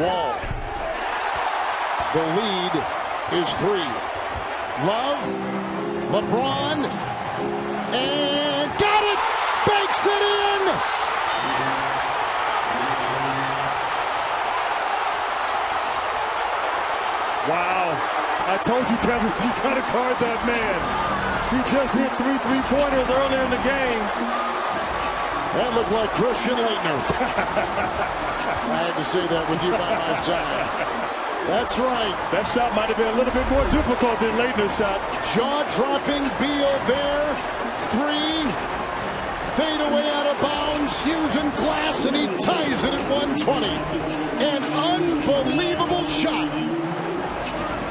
wall. The lead is 3. Love, LeBron, and got it! Banks it in! Wow. I told you, Kevin, you got to guard that man. He just hit 3 3-pointers earlier in the game. That looked like Christian Laettner. I had to say that with you by my side. That's right. That shot might have been a little bit more difficult than Laettner's shot. Jaw-dropping Beal there. 3. Fade away out of bounds using glass, and he ties it at 120. An unbelievable shot.